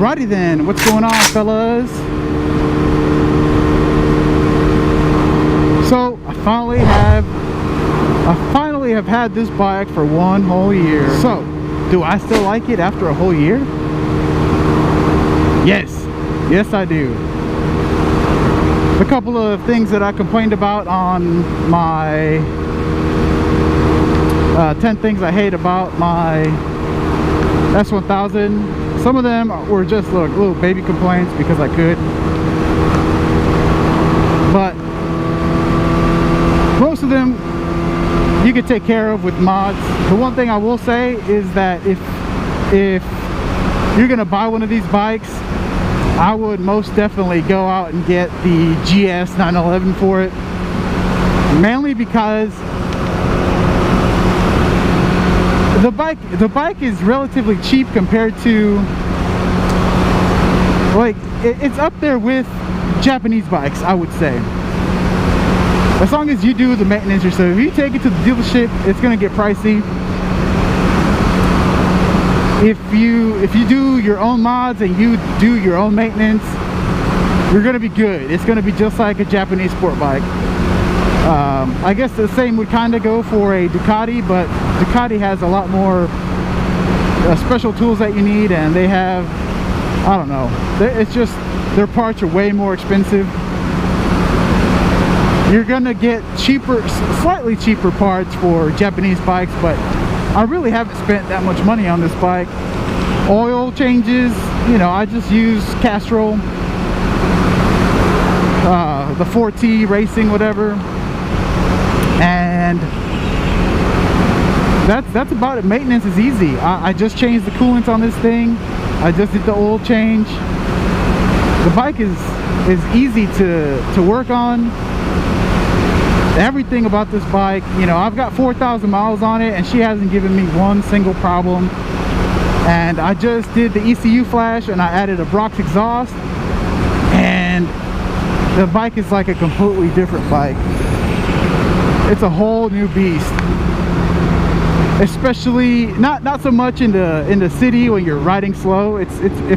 Alrighty then, what's going on, fellas? So I finally have had this bike for 1 whole year. So do I still like it after a whole year? Yes I do. A couple of things that I complained about on my 10 things I hate about my S1000. Some of them were just little baby complaints because I could, but most of them you can take care of with mods. The one thing I will say is that if you're gonna buy one of these bikes, I would most definitely go out and get the GS 911 for it, mainly because the bike is relatively cheap compared to, like, it's up there with Japanese bikes, I would say. As long as you do the maintenance yourself. If you take it to the dealership, it's gonna get pricey. If you do your own mods and you do your own maintenance, you're gonna be good. It's gonna be just like a Japanese sport bike. I guess the same would kind of go for a Ducati, but Ducati has a lot more special tools that you need, and they have, I don't know, it's just their parts are way more expensive. You're gonna get cheaper, slightly cheaper parts for Japanese bikes, but I really haven't spent that much money on this bike. Oil changes, you know, I just use Castrol, the 4T Racing, whatever, and that's about it. Maintenance is easy. I just changed the coolant on this thing. I just did the oil change. The bike is easy to work on. Everything about this bike, you know, I've got 4,000 miles on it and she hasn't given me one single problem. And I just did the ECU flash and I added a Brox exhaust, and the bike is like a completely different bike. It's a whole new beast. Especially not so much in the city when you're riding slow. It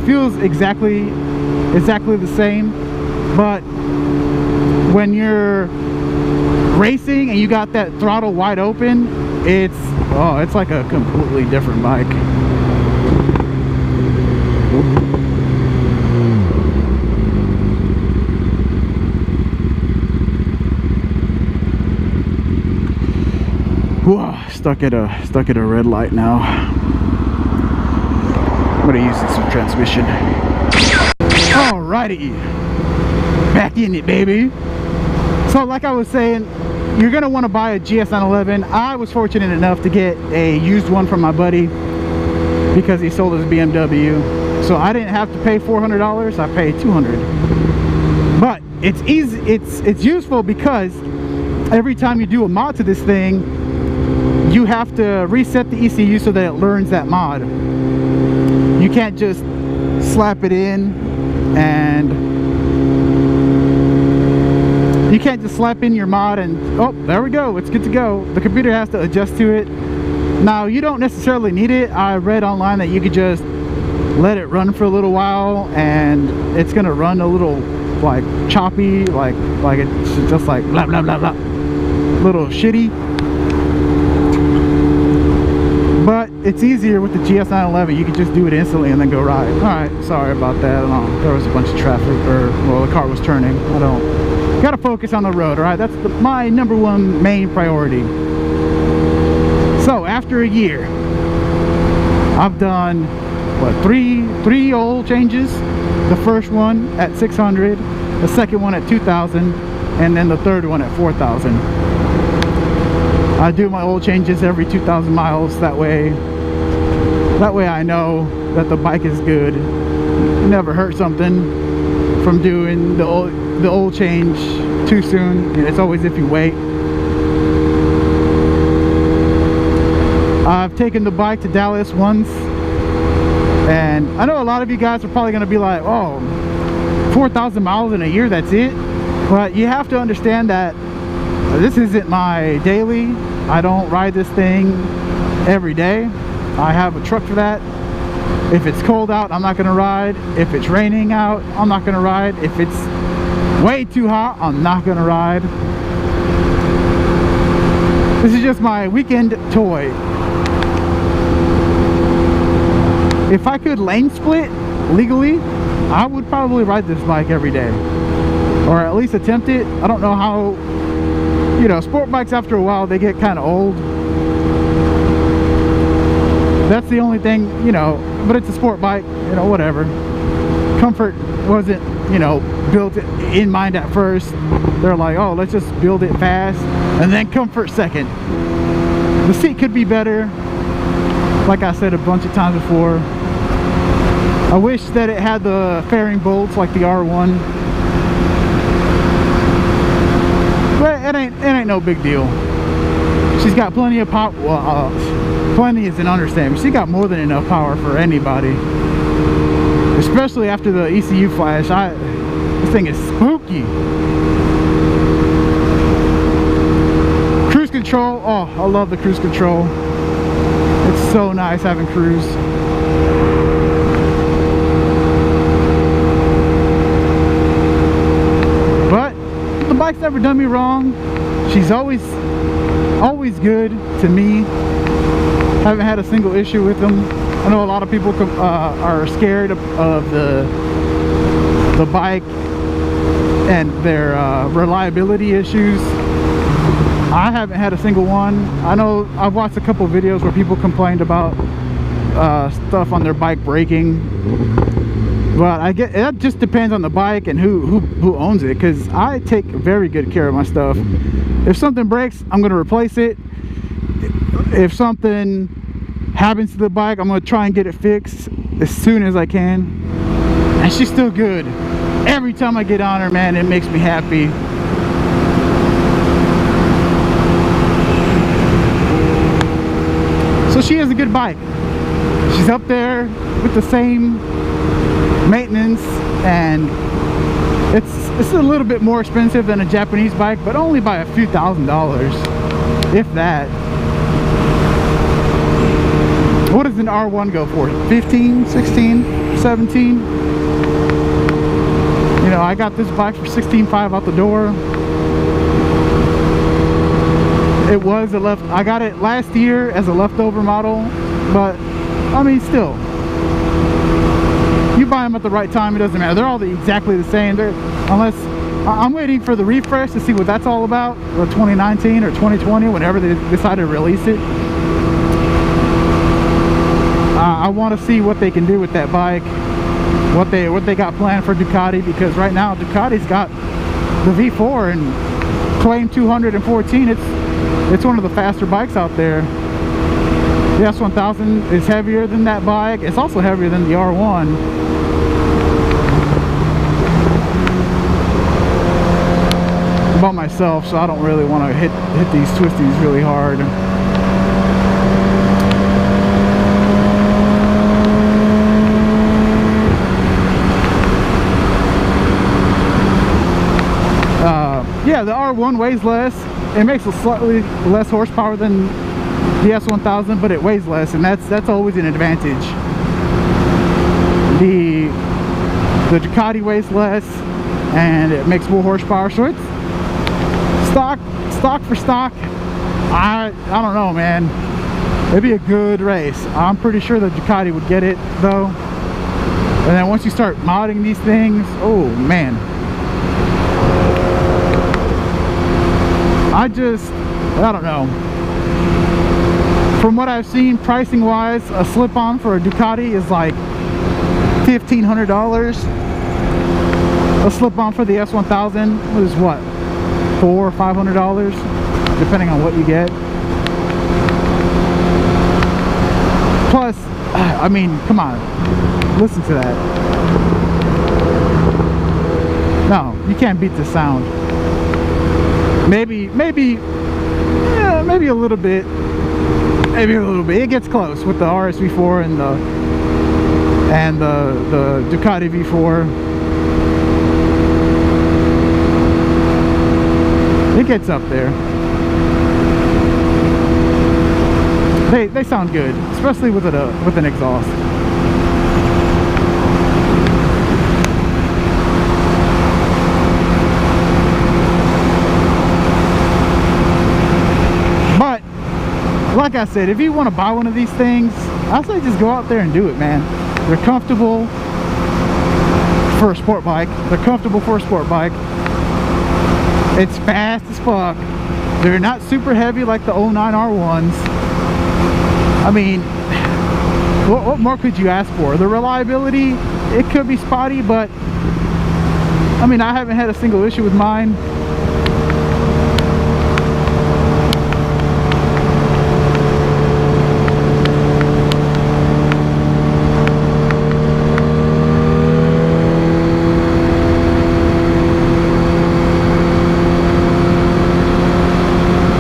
feels exactly the same, but when you're racing and you got that throttle wide open, it's like a completely different bike. Whoa, stuck at a red light now. I'm gonna use this transmission. Alrighty, back in it, baby. So like I was saying, you're gonna want to buy a GS 911. I was fortunate enough to get a used one from my buddy because he sold his BMW. So I didn't have to pay $400, I paid $200. But it's easy, it's useful because every time you do a mod to this thing, you have to reset the ECU so that it learns that mod. You can't just slap it in and you can't just slap in your mod and, oh, there we go, it's good to go. The computer has to adjust to it. Now, you don't necessarily need it. I read online that you could just let it run for a little while and it's gonna run a little like choppy, like it's just like blah blah blah blah, little shitty. But it's easier with the GS 911. You can just do it instantly and then go ride. Alright, sorry about that. There was a bunch of traffic, or well, the car was turning. Gotta focus on the road, alright? That's my #1 main priority. So after a year, I've done what, three oil changes. The first one at 600, the second one at 2,000, and then the third one at 4,000. I do my oil changes every 2,000 miles. That way I know that the bike is good. Never hurt something from doing the oil change too soon. It's always if you wait. I've taken the bike to Dallas once, and I know a lot of you guys are probably going to be like, oh, 4,000 miles in a year, that's it. But you have to understand that this isn't my daily. I don't ride this thing every day. I have a truck for that. If it's cold out, I'm not gonna ride. If it's raining out, I'm not gonna ride. If it's way too hot, I'm not gonna ride. This is just my weekend toy. If I could lane split legally, I would probably ride this bike every day, or at least attempt it. I don't know how, you know, sport bikes after a while, they get kind of old. That's the only thing, you know, but it's a sport bike, you know, whatever. Comfort wasn't, you know, built in mind at first. They're like, oh, let's just build it fast and then comfort second. The seat could be better, like I said a bunch of times before. I wish that it had the fairing bolts like the R1, but it ain't no big deal. She's got plenty of power. Well, plenty is an understatement. She got more than enough power for anybody, especially after the ECU flash. This thing is spooky. Cruise control. Oh, I love the cruise control. It's so nice having cruise. But the bike's never done me wrong. She's always good to me. Haven't had a single issue with them. I know a lot of people are scared of the bike and their reliability issues. I haven't had a single one. I know I've watched a couple videos where people complained about stuff on their bike breaking, but I get that just depends on the bike and who owns it, because I take very good care of my stuff. If something breaks, I'm gonna replace it. If something happens to the bike, I'm gonna try and get it fixed as soon as I can. And she's still good. Every time I get on her, man, it makes me happy. So she is a good bike. She's up there with the same maintenance, and it's a little bit more expensive than a Japanese bike, but only by a few $1,000s, if that. What does an R1 go for? 15, 16, 17? You know, I got this bike for $16,500 out the door. It was I got it last year as a leftover model, but I mean, still, you buy them at the right time, it doesn't matter. They're all exactly the same. Unless I'm waiting for the refresh to see what that's all about, or 2019 or 2020, whenever they decide to release it. I want to see what they can do with that bike, what they got planned for Ducati, because right now Ducati's got the V4 and Claim 214. It's one of the faster bikes out there. The S1000 is heavier than that bike. It's also heavier than the R1. I'm by myself, so I don't really want to hit these twisties really hard. Yeah, the R1 weighs less. It makes a slightly less horsepower than the S1000, but it weighs less, and that's always an advantage. The Ducati weighs less, and it makes more horsepower, so it's stock for stock. I don't know, man. It'd be a good race. I'm pretty sure the Ducati would get it, though. And then once you start modding these things, oh man. I don't know. From what I've seen, pricing wise, a slip-on for a Ducati is like $1,500. A slip-on for the S1000 is what, $400 or $500, depending on what you get. Plus, I mean, come on, listen to that. No, you can't beat the sound. Maybe a little bit. Maybe a little bit. It gets close with the RSV4 and the Ducati V4. It gets up there. They sound good, especially with an exhaust. like I said, if you want to buy one of these things, I say just go out there and do it, man. They're comfortable for a sport bike. They're comfortable for a sport bike. It's fast as fuck. They're not super heavy like the 09R1s. I mean, what more could you ask for? The reliability, it could be spotty, but I mean, I haven't had a single issue with mine.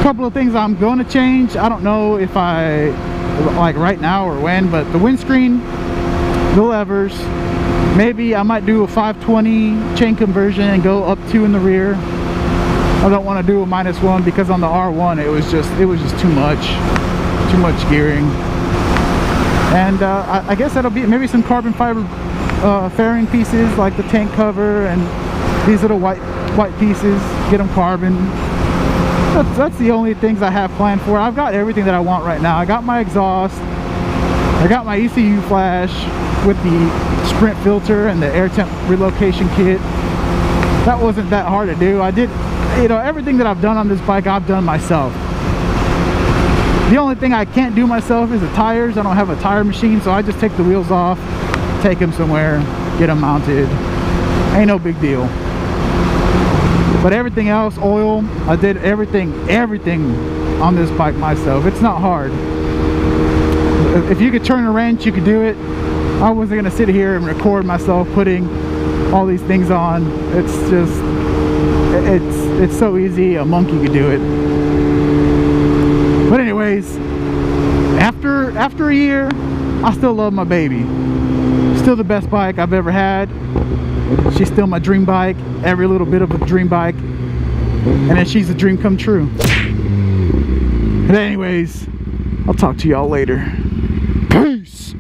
Couple of things I'm going to change. I don't know if I like right now or when, but the windscreen, the levers, maybe I might do a 520 chain conversion and go up 2 in the rear. I don't want to do a -1 because on the R1 it was just too much gearing. And I guess that'll be maybe some carbon fiber fairing pieces like the tank cover and these little white pieces, get them carbon. That's the only things I have planned for. I've got everything that I want right now. I got my exhaust, I got my ECU flash with the sprint filter and the air temp relocation kit. That wasn't that hard to do. I did, you know, everything that I've done on this bike I've done myself. The only thing I can't do myself is the tires. I don't have a tire machine, so I just take the wheels off, take them somewhere, get them mounted. Ain't no big deal. But everything else, oil, I did everything on this bike myself. It's not hard. If you could turn a wrench, you could do it. I wasn't gonna sit here and record myself putting all these things on. It's just, it's so easy, a monkey could do it. But anyways, after a year, I still love my baby. Still the best bike I've ever had. She's still my dream bike, every little bit of a dream bike, and then she's a dream come true. But anyways, I'll talk to y'all later. Peace.